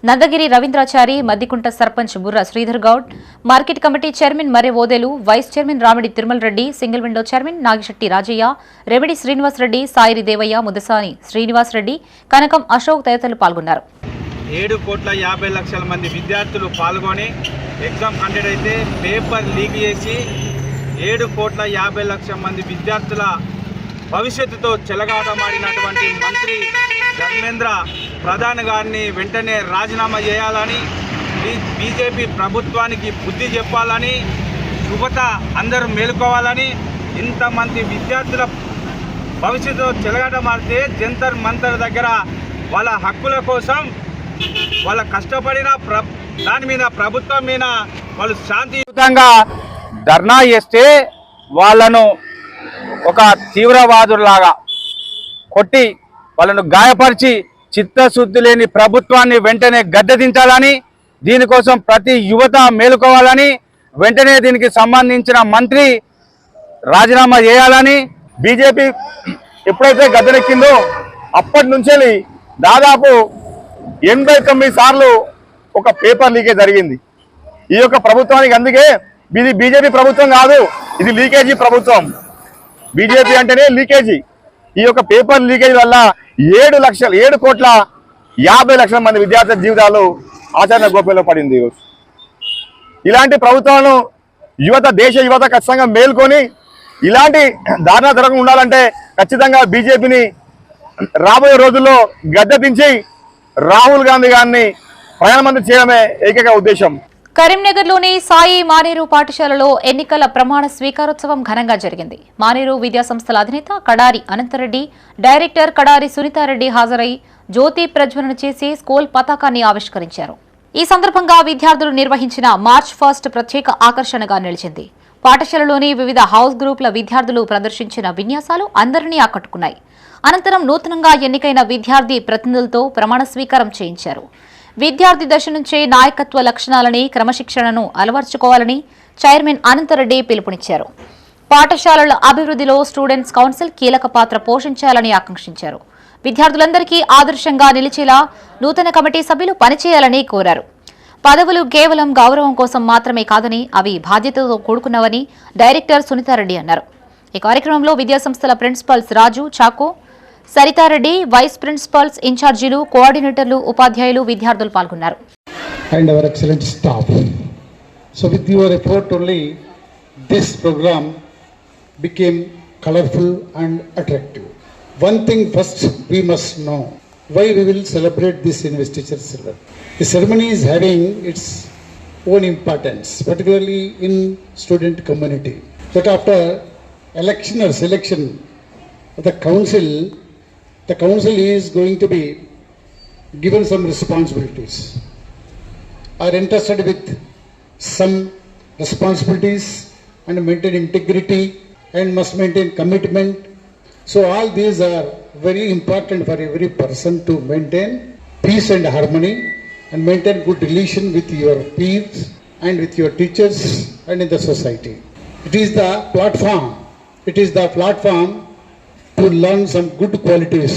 Nandagiri Ravindrachari, Maddikunta sarpanch Burra Sridhar Goud, market committee chairman Marre Odelu, vice chairman Ramidi Tirumal Reddy, single window chairman Nagishetti Rajaiah, Remidi Srinivasa Reddy, Sairi Devaiah, Mudasani Srinivasa Reddy, Kanakam Ashok తదితరులు పాల్గొన్నారు. 7,50,00,000 మంది విద్యార్థులు పాల్గొని ఎగ్జామ్ కండక్ట్ అయితే పేపర్ లీక్ చేసి 7,50,00,000 మంది విద్యార్థుల భవిష్యత్తుతో చెలగాటమాడినటువంటి మంత్రి ధర్మేంద్ర ప్రధాన్ గారిని వెంటనే రాజీనామా చేయాలని, బీజేపీ ప్రభుత్వానికి బుద్ధి చెప్పాలని, యువత అందరూ మేలుకోవాలని, ఇంతమంది విద్యార్థుల భవిష్యత్తుతో చెలగాటమాడితే జంతర్ మంతర్ దగ్గర వాళ్ళ హక్కుల కోసం వాళ్ళ కష్టపడిన దాని మీద ప్రభుత్వం మీద వాళ్ళు శాంతియుతంగా ధర్నా చేస్తే వాళ్ళను ఒక తీవ్రవాదులాగా కొట్టి వాళ్ళను గాయపరిచి చిత్తశుద్ధి లేని ప్రభుత్వాన్ని వెంటనే గద్దెదించాలని, దీనికోసం ప్రతి యువత మేలుకోవాలని, వెంటనే దీనికి సంబంధించిన మంత్రి రాజీనామా చేయాలని, బీజేపీ ఎప్పుడైతే గద్దెనెక్కిందో అప్పటి నుంచి దాదాపు 89 సార్లు ఒక పేపర్ లీకేజ్ జరిగింది ఈ యొక్క ప్రభుత్వానికి. అందుకే ఇది బీజేపీ ప్రభుత్వం కాదు, ఇది లీకేజీ ప్రభుత్వం. బీజేపీ అంటేనే లీకేజీ. ఈ యొక్క పేపర్ లీకేజ్ వల్ల 7,50,00,000 మంది విద్యార్థుల జీవితాలు ఆచరణ గోప్యంలో పడింది. ఇలాంటి ప్రభుత్వాలను దేశ యువత ఖచ్చితంగా మేల్కొని ఇలాంటి దారుణ జరగకుండా ఉండాలంటే ఖచ్చితంగా బీజేపీని రాబోయే రోజుల్లో గద్దెదించి రాహుల్ గాంధీ గారిని ప్రధానమంత్రి చేయడమే ఏకైక ఉద్దేశం. కరీంనగర్లోని సాయి మానేరు పాఠశాలలో ఎన్నికల ప్రమాణ స్వీకారోత్సవం ఘనంగా జరిగింది. మానేరు విద్యా సంస్థల అధినేత కడారి అనంతరెడ్డి, డైరెక్టర్ కడారి సునీతారెడ్డి హాజరై జ్యోతి ప్రజ్వలన చేసి స్కూల్ పతాకాన్ని ఆవిష్కరించారు. ఈ సందర్భంగా విద్యార్థులు నిర్వహించిన మార్చ్ ఫాస్ట్ ప్రత్యేక ఆకర్షణగా నిలిచింది. పాఠశాలలోని వివిధ హౌస్ గ్రూపుల విద్యార్థులు ప్రదర్శించిన విన్యాసాలు అందరినీ ఆకట్టుకున్నాయి. అనంతరం నూతనంగా ఎన్నికైన విద్యార్థి ప్రతినిధులతో ప్రమాణ స్వీకారం చేయించారు. విద్యార్థి దశ నుంచే నాయకత్వ లక్షణాలని, క్రమశిక్షణను అలవర్చుకోవాలని చైర్మన్ అనంతరెడ్డి పిలుపునిచ్చారు. పాఠశాలల అభివృద్ధిలో స్టూడెంట్స్ కౌన్సిల్ కీలక పాత్ర పోషించాలని ఆకాంక్షించారు. విద్యార్థులందరికీ ఆదర్శంగా నిలిచేలా నూతన కమిటీ సభ్యులు పనిచేయాలని కోరారు. పదవులు కేవలం గౌరవం కోసం మాత్రమే కాదని అవి బాధ్యతతో కూడుకున్నవని డైరెక్టర్ సునీతారెడ్డి అన్నారు. ఈ కార్యక్రమంలో విద్యాసంస్థల ప్రిన్సిపల్స్ రాజు, చాకో, సరితారెడ్డి, వైస్ ప్రిన్సిపల్స్, ఇన్ఛార్జీలు, కోఆర్డినేటర్లు, ఉపాధ్యాయులు, విద్యార్థులు పాల్గొన్నారు. And our excellent staff. So with your effort only this program became colorful and attractive. One thing first we must know why we will celebrate this investiture silver. The ceremony is having its own importance, particularly in student community. That after election or selection of the council is going to be given some responsibilities, are entrusted with some responsibilities and maintain integrity and must maintain commitment. So all these are very important for every person to maintain peace and harmony and maintain good relation with your peers and with your teachers and in the society. It is the platform to learn some good qualities.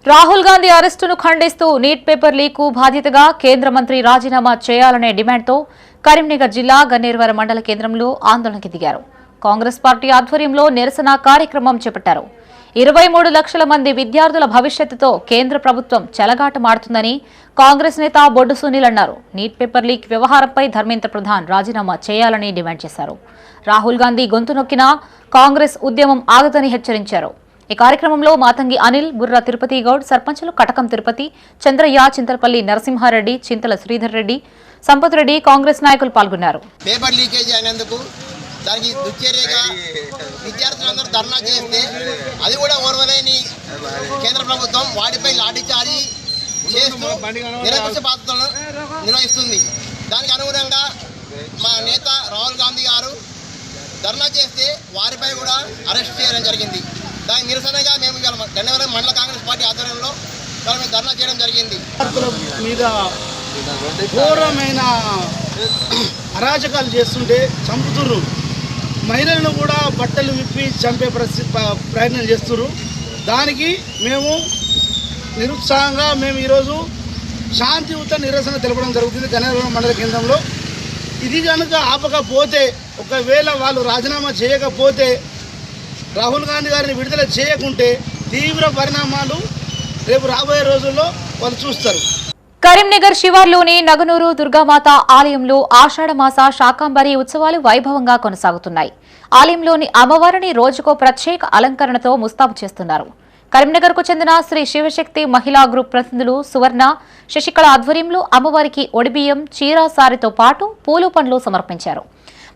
Rahul Gandhi అరెస్టును ఖండిస్తూ neat paper leak బాధ్యతగా కేంద్ర మంత్రి రాజీనామా చేయాలనే డిమాండ్తో కరీంనగర్ జిల్లా గన్నేరువరం మండల కేంద్రంలో ఆందోళనకి దిగారు. కాంగ్రెస్ పార్టీ ఆధ్వర్యంలో నిరసన కార్యక్రమం చేపట్టారు. 23 లక్షల మంది విద్యార్థుల భవిష్యత్తుతో కేంద్ర ప్రభుత్వం చెలగాటమాడుతుందని కాంగ్రెస్ నేత బొడ్డు సునీల్ అన్నారు. నీట్ పేపర్ లీక్ వ్యవహారంపై ధర్మేంద్ర ప్రధాన్ రాజీనామా చేయాలని డిమాండ్ చేశారు. రాహుల్ గాంధీ గొంతు నొక్కినా కాంగ్రెస్ ఉద్యమం ఆగదని హెచ్చరించారు. ఈ కార్యక్రమంలో మాతంగి అనిల్, బుర్రా తిరుపతి గౌడ్, సర్పంచులు కటకం తిరుపతి, చంద్రయ్య, చింతలపల్లి నరసింహారెడ్డి, చింతల శ్రీధర్ రెడ్డి, సంపత్ రెడ్డి, కాంగ్రెస్ నాయకులు పాల్గొన్నారు. పేపర్ లీకేజ్ అయినందుకు దానికి దుశ్చర్యగా విద్యార్థులందరూ ధర్నా చేస్తే అది కూడా ఓర్వలేని కేంద్ర ప్రభుత్వం వాటిపై లాఠీచార్జి చేస్తూ నిరపక్ష బాధ్యతలను నిర్వహిస్తుంది. దానికి అనుగుణంగా మా నేత రాహుల్ గాంధీ గారు ధర్నా చేస్తే వారిపై కూడా అరెస్ట్ చేయడం జరిగింది. దానికి నిరసనగా మేము గన్నవరం మండల కాంగ్రెస్ పార్టీ ఆధ్వర్యంలో మేము ధర్నా చేయడం జరిగింది. మీద ఘోరమైన అరాచకాలు చేస్తుంటే చంపుతున్నారు. మహిళలను కూడా బట్టలు విప్పి చంపే ప్రయత్నం చేస్తున్నారు. దానికి మేము నిరుత్సాహంగా మేము ఈరోజు శాంతియుత నిరసన తెలపడం జరుగుతుంది గన్నవరం మండల కేంద్రంలో. ఇది కనుక ఆపకపోతే, ఒకవేళ వాళ్ళు రాజీనామా చేయకపోతే, రాహుల్ గాంధీ గారిని విడుదల చేయకుంటే తీవ్ర పరిణామాలు రేపు రాబోయే రోజుల్లో వాళ్ళు చూస్తారు. కరీంనగర్ శివార్లోని నగనూరు దుర్గామాత ఆలయంలో ఆషాఢమాస శాకాంబరి ఉత్సవాలు వైభవంగా కొనసాగుతున్నాయి. ఆలయంలోని అమ్మవారిని రోజుకో ప్రత్యేక అలంకరణతో ముస్తాబు చేస్తున్నారు. కరీంనగర్ కు చెందిన శ్రీ శివశక్తి మహిళా గ్రూప్ ప్రతినిధులు సువర్ణ, శశికళ ఆధ్వర్యంలో అమ్మవారికి ఒడిబియ్యం, చీర, సారితో పాటు పూలు పండ్లు సమర్పించారు.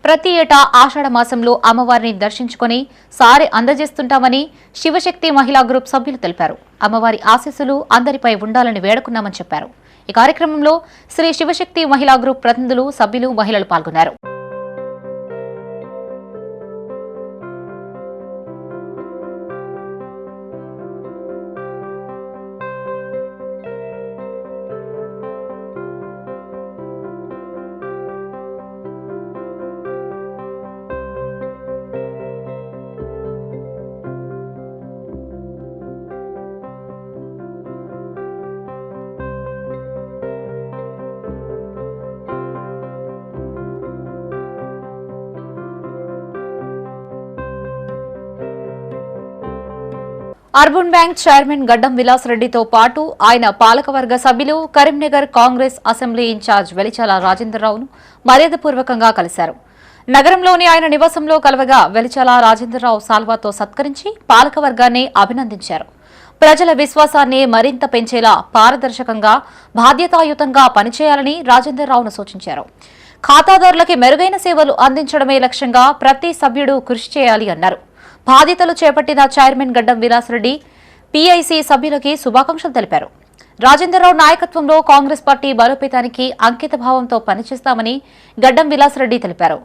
ప్రతి ఏటా ఆషాఢ మాసంలో అమ్మవారిని దర్శించుకుని సారి అందజేస్తుంటామని శివశక్తి మహిళా గ్రూప్ సభ్యులు తెలిపారు. అమ్మవారి ఆశీస్సులు అందరిపై ఉండాలని వేడుకున్నామని చెప్పారు. ఈ కార్యక్రమంలో శ్రీ శివశక్తి మహిళా గ్రూప్ ప్రతినిధులు, సభ్యులు, మహిళలు పాల్గొన్నారు. అర్బన్ బ్యాంక్ చైర్మన్ గడ్డం విలాస్ రెడ్డితో పాటు ఆయన పాలకవర్గ సభ్యులు కరీంనగర్ కాంగ్రెస్ అసెంబ్లీ ఇన్ఛార్జ్ వెలిచాల రాజేంద్రరావును మర్యాదపూర్వకంగా కలిశారు. నగరంలోని ఆయన నివాసంలో కలవగా వెలిచాల రాజేంద్రరావు సాల్వాతో సత్కరించి పాలకవర్గాన్ని అభినందించారు. ప్రజల విశ్వాసాన్ని మరింత పెంచేలా పారదర్శకంగా, బాధ్యతాయుతంగా పనిచేయాలని రాజేంద్రరావును సూచించారు. ఖాతాదారులకి మెరుగైన సేవలు అందించడమే లక్ష్యంగా ప్రతి సభ్యుడు కృషి చేయాలి అన్నారు. బాధ్యతలు చేపట్టిన చైర్మన్ గడ్డం విలాసరెడ్డి పీఐసీ సభ్యులకి శుభాకాంక్షలు తెలిపారు. రాజేంద్రరావు నాయకత్వంలో కాంగ్రెస్ పార్టీ బలోపేతానికి అంకిత భావంతో పనిచేస్తామని గడ్డం విలాసరెడ్డి తెలిపారు.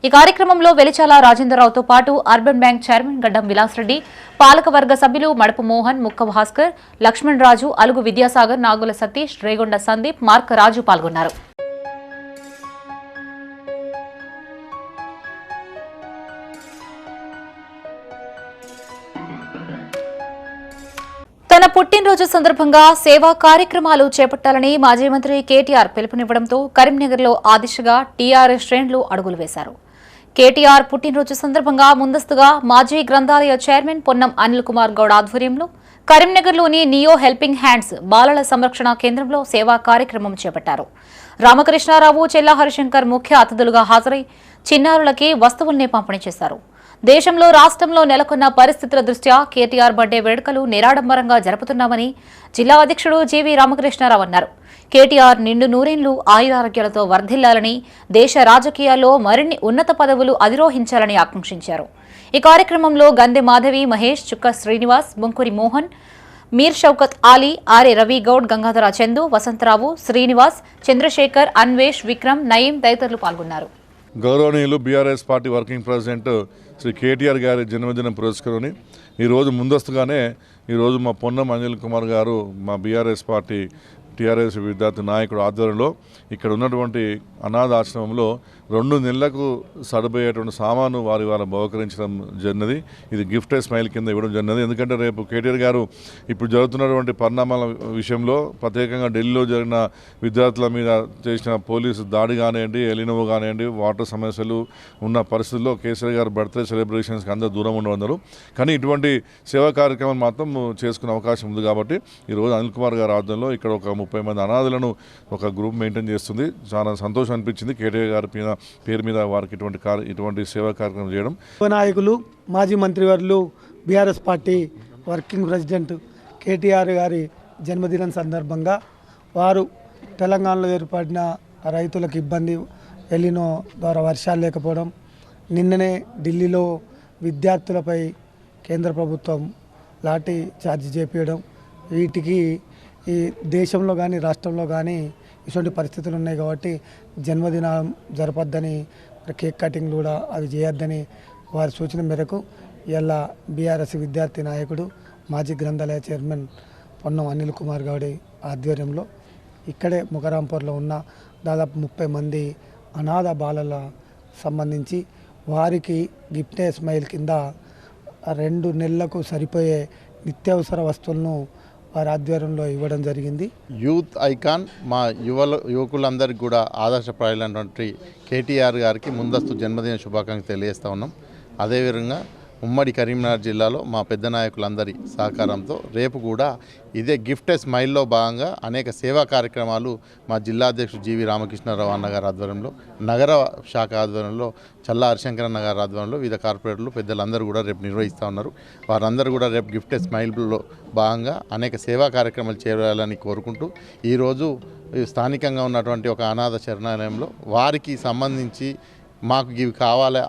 ఈ కార్యక్రమంలో వెలిచాల రాజేంద్రరావుతో పాటు అర్బన్ బ్యాంక్ చైర్మన్ గడ్డం విలాసరెడ్డి, పాలకవర్గ సభ్యులు మడపు మోహన్, ముక్క భాస్కర్, లక్ష్మణ్ రాజు, అలుగు విద్యాసాగర్, నాగుల సతీష్, రేగొండ సందీప్, మార్క రాజు పాల్గొన్నారు. తన పుట్టినరోజు సందర్భంగా సేవా కార్యక్రమాలు చేపట్టాలని మాజీ మంత్రి కేటీఆర్ పిలుపునివ్వడంతో కరీంనగర్లో ఆ దిశగా టీఆర్ఎస్ శ్రేణులు అడుగులు వేశారు. కేటీఆర్ పుట్టినరోజు సందర్భంగా ముందస్తుగా మాజీ గ్రంథాలయ చైర్మన్ పొన్నం అనిల్ కుమార్ గౌడ్ ఆధ్వర్యంలో కరీంనగర్లోని నియో హెల్పింగ్ హ్యాండ్స్ బాలల సంరక్షణ కేంద్రంలో సేవా కార్యక్రమం చేపట్టారు. రామకృష్ణారావు, చెల్లా హరిశంకర్ ముఖ్య అతిథులుగా హాజరై చిన్నారులకి వస్తువుల్ని పంపిణీ చేశారు. దేశంలో రాష్ట్రంలో నెలకొన్న పరిస్థితుల దృష్ట్యా కేటీఆర్ బర్త్డే వేడుకలు నిరాడంబరంగా జరుపుతున్నామని జిల్లా అధ్యక్షుడు జీవీ రామకృష్ణారావు అన్నారు. కేటీఆర్ నిండు నూరేళ్లు ఆయురారోగ్యాలతో వర్ధిల్లాలని, దేశ రాజకీయాల్లో మరిన్ని ఉన్నత పదవులు అధిరోహించాలని ఆకాంక్షించారు. ఈ కార్యక్రమంలో గందె మాధవి, మహేష్, చుక్క శ్రీనివాస్, బొంకురి మోహన్, మీర్ షౌకత్ ఆలీ, ఆర్ఏ రవి గౌడ్, గంగాధర చందు, వసంతరావు, శ్రీనివాస్, చంద్రశేఖర్, అన్వేష్, విక్రమ్, నయీం తదితరులు పాల్గొన్నారు. గౌరవనీయులు BRS party working president Shri KTR గారి జన్మదినం పురస్కరుని ఈరోజు ముందస్తుగానే ఈరోజు మా పొన్నం అనిల్ కుమార్ గారు మా బీఆర్ఎస్ పార్టీ టీఆర్ఎస్ విద్యార్థి నాయకుడు ఆధ్వర్యంలో ఇక్కడ ఉన్నటువంటి అనాథ ఆశ్రమంలో 2 నెలలకు సరిపోయేటువంటి సామాను వారి బహుకరించడం జరిగినది. ఇది గిఫ్ట్ స్మైల్ కింద ఇవ్వడం జరిగినది. ఎందుకంటే రేపు కేటీఆర్ గారు ఇప్పుడు జరుగుతున్నటువంటి పరిణామాల విషయంలో ప్రత్యేకంగా ఢిల్లీలో జరిగిన విద్యార్థుల మీద చేసిన పోలీసు దాడి కానివ్వండి, ఎలినోవో కానివ్వండి, వాటర్ సమస్యలు ఉన్న పరిస్థితుల్లో కేసీఆర్ గారు బర్త్డే సెలబ్రేషన్స్కి అందరూ దూరం ఉండవన్నారు. కానీ ఇటువంటి సేవా కార్యక్రమాలు మాత్రం చేసుకునే అవకాశం ఉంది. కాబట్టి ఈరోజు అనిల్ కుమార్ గారి ఆధ్వర్యంలో ఇక్కడ ఒక 30 మంది అనాథులను ఒక గ్రూప్ మెయింటైన్ చేస్తుంది. చాలా సంతోషం అనిపించింది కేటీఆర్ గారి పేరు మీద వారికి ఇటువంటి సేవా కార్యక్రమం చేయడం. నాయకులు, మాజీ మంత్రివర్యులు, BRS party working president KTR గారి జన్మదినం సందర్భంగా వారు తెలంగాణలో ఏర్పడిన రైతులకు ఇబ్బంది, ఎలినో ద్వారా వర్షాలు లేకపోవడం, నిన్ననే ఢిల్లీలో విద్యార్థులపై కేంద్ర ప్రభుత్వం లాఠీ చార్జ్ చేపించడం, వీటికి ఈ దేశంలో కానీ రాష్ట్రంలో కానీ ఇటువంటి పరిస్థితులు ఉన్నాయి. కాబట్టి జన్మదినం జరపద్దని, కేక్ కటింగ్లు కూడా అవి చేయొద్దని వారి సూచన మేరకు ఇలా బీఆర్ఎస్ విద్యార్థి నాయకుడు మాజీ గ్రంథాలయ చైర్మన్ పొన్నం అనిల్ కుమార్ గౌడ్ ఆధ్వర్యంలో ఇక్కడే ముఖరాంపూర్లో ఉన్న దాదాపు 30 మంది అనాథ బాలల సంబంధించి వారికి గిఫ్ట్ స్మైల్ కింద 2 నెలలకు సరిపోయే నిత్యావసర వస్తువులను వారి ఆధ్వర్యంలో ఇవ్వడం జరిగింది. యూత్ ఐకాన్ మా యువకులందరికీ కూడా ఆదర్శప్రాయులైనటువంటి కేటీఆర్ గారికి ముందస్తు జన్మదిన శుభాకాంక్షలు తెలియజేస్తూ ఉన్నాం. అదేవిధంగా ఉమ్మడి కరీంనగర్ జిల్లాలో మా పెద్ద నాయకులందరి సహకారంతో రేపు కూడా ఇదే గిఫ్ట్ స్మైల్లో భాగంగా అనేక సేవా కార్యక్రమాలు మా జిల్లా అధ్యక్షుడు జీవీ రామకృష్ణారావు అన్నగారి ఆధ్వర్యంలో, నగర శాఖ ఆధ్వర్యంలో, చల్లా హరిశంకరన్న గారి ఆధ్వర్యంలో వివిధ కార్పొరేటర్లు పెద్దలందరూ కూడా రేపు నిర్వహిస్తూ ఉన్నారు. వారందరూ కూడా రేపు గిఫ్ట్ స్మైల్లో భాగంగా అనేక సేవా కార్యక్రమాలు చేయాలని కోరుకుంటూ ఈరోజు స్థానికంగా ఉన్నటువంటి ఒక అనాథ శరణాలయంలో వారికి సంబంధించి మాకు ఇవి కావాలి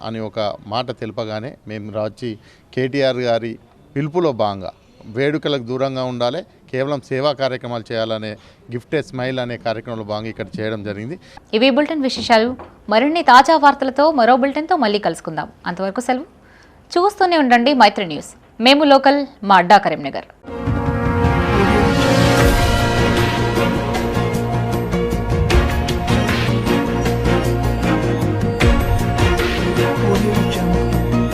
అని ఒక మాట తెలుపగానే మేము వచ్చి కేటీఆర్ గారి పిలుపులో భాగంగా వేడుకలకు దూరంగా ఉండాలి, కేవలం సేవా కార్యక్రమాలు చేయాలనే గిఫ్ట్ స్మైల్ అనే కార్యక్రమంలో భాగంగా ఇక్కడ చేయడం జరిగింది. ఇవి బులెటిన్ విశేషాలు. మరిన్ని తాజా వార్తలతో మరో బులెటిన్తో మళ్ళీ కలుసుకుందాం. అంతవరకు సెలవు. చూస్తూనే ఉండండి మైత్రి న్యూస్. మేము లోకల్, మా అడ్డా కరీంనగర్. Audio Jungle.